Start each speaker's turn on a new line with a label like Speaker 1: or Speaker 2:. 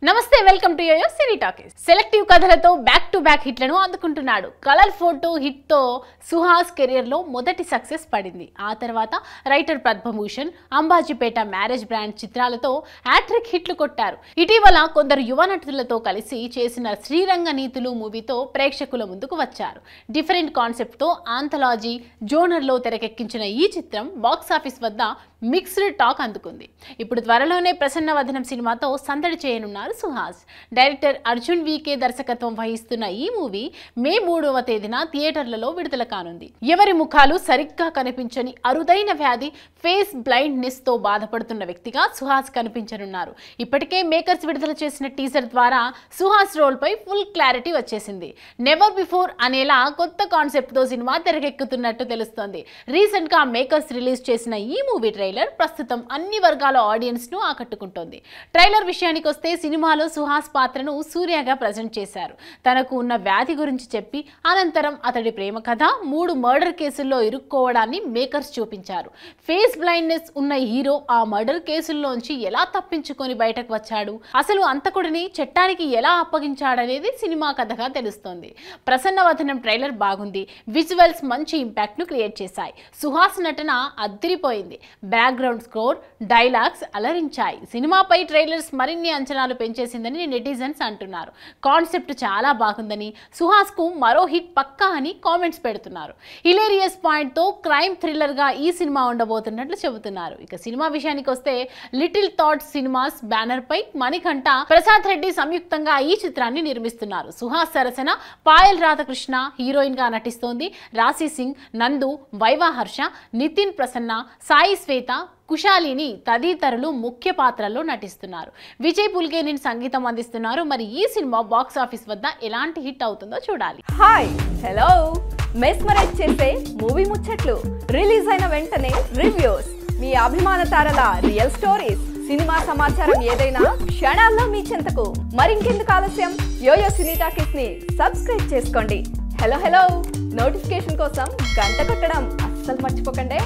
Speaker 1: నమస్తే welcome to yoyo cine talkies. Selective కథలతో back to back హిట్లను అందుకుంటున్నాడు. కలర్ ఫోటో హిట్ తో సుహాస్ కెరియర్ లో మొదటి సక్సెస్ పడింది. ఆ తర్వాత writer Padmabhushan, Ambajipeta marriage brand చిత్రాలతో హ్యాట్రిక్ హిట్లు కొట్టారు. ఇటీవల కొందరు యువ నటులతో కలిసి చేసిన శ్రీరంగ నీతులు మూవీతో ప్రేక్షకుల ముందుకు వచ్చారు. డిఫరెంట్ కాన్సెప్ట్ తో ఆంథలాజీ జోనర్ లో తెరకెక్కించిన ఈ చిత్రం బాక్సాఫీస్ వద్ద మిక్స్డ్ టాక్ అందుకుంది. ఇప్పుడు త్వరలోనే ప్రసన్న వదనం సినిమాతో సందడి చేయనున్నారు సుహాస్. డైరెక్టర్ అర్జున్ వీకే దర్శకత్వం వహిస్తున్న ఈ మూవీ మే 3వ తేదీన థియేటర్లలో విడుదల కానుంది. ఎవరి ముఖాలు సరిగ్గా కనిపించని అరుదైన వ్యాధి ఫేస్ బ్లైండ్నెస్ తో బాధపడుతున్న వ్యక్తిగా సుహాస్ కనిపించనున్నారు. ఇప్పటికే మేకర్స్ విడుదల చేసిన టీజర్ ద్వారా సుహాస్ రోల్ పై ఫుల్ క్లారిటీ వచ్చేసింది. నెవర్ బిఫోర్ అనేలా కొత్త కాన్సెప్ట్ తో సినిమా తెరకెక్కుతున్నట్టు తెలుస్తోంది. రీసెంట్ గా మేకర్స్ రిలీజ్ చేసిన ఈ మూవీ ట్రైలర్ ప్రస్తుతం అన్ని వర్గాల ఆడియన్స్ ను ఆకట్టుకుంటోంది. ట్రైలర్ విషయానికి వస్తే సినిమాలో సుహాస్ పాత్రను సూర్యగా ప్రజెంట్ చేశారు. తనకు ఉన్న వ్యాధి గురించి చెప్పి అనంతరం అతడి ప్రేమ కథ, 3 మర్డర్ కేసుల్లో ఇరుక్కోవడాన్ని మేకర్స్ చూపించారు. ఫేస్ బ్లైండ్నెస్ ఉన్న హీరో ఆ మర్డర్ కేసుల్లోంచి ఎలా తప్పించుకొని బయటకు వచ్చాడు, అసలు అంతకుడిని చట్టానికి ఎలా అప్పగించాడనేది సినిమా కథగా తెలుస్తోంది. ప్రసన్న వదనం ట్రైలర్ బాగుంది. విజువల్స్ మంచి ఇంపాక్ట్ ను క్రియేట్ చేశాయి. సుహాస్ నటన అద్దిరిపోయింది. బ్యాక్గ్రౌండ్ స్కోర్, డైలాగ్స్ అలరించాయి. సినిమాపై ట్రైలర్స్ మరిన్ని అంచనాలు పెంచేసిందని నెటిజన్స్ అంటున్నారు. కాన్సెప్ట్ చాలా బాగుందని, సుహాస్ కు మరో హిట్ పక్కా అని కామెంట్స్ పెడుతున్నారు. హిలేరియస్ పాయింట్ తో క్రైమ్ థ్రిల్లర్ గా ఈ సినిమా ఉండబోతున్నట్లు చెబుతున్నారు. ఇక సినిమా విషయానికి వస్తే లిటిల్ థాట్స్ సినిమాస్ బ్యానర్ పై మణికంఠ, ప్రసాద్ రెడ్డి సంయుక్తంగా ఈ చిత్రాన్ని నిర్మిస్తున్నారు. సుహాస్ సరసన పాయల్ రాధాకృష్ణ హీరోయిన్ గా నటిస్తోంది. రాశి సింగ్, నందు, వైవా హర్ష, నితిన్ ప్రసన్న, సాయి శ్వేత, కుశాలిని తదితరులు ముఖ్య పాత్రల్లో నటిస్తున్నారు. విజయ్ పుల్కేనిన్ సంగీతం అందిస్తున్నారు. మరి ఈ సినిమా బాక్స్ ఆఫీస్ వద్ద ఎలాంటి హిట్ అవుతుందో చూడాలి.
Speaker 2: హాయ్ హలో మెస్మరైజ్ చేసే మూవీ ముచ్చట్లు, రిలీజ్ అయిన వెంటనే రివ్యూస్, మీ అభిమాన తారల రియల్ స్టోరీస్, సినిమా సమాచారం ఏదైనా క్షణాల్లో మీ చెంతకు. మరింకెందుకు ఆలస్యం, యోయో సినీ టాకీస్ ని సబ్స్క్రైబ్ చేసుకోండి. హలో నోటిఫికేషన్ కోసం గంట కొట్టడం అస్సలు మర్చిపోకండి.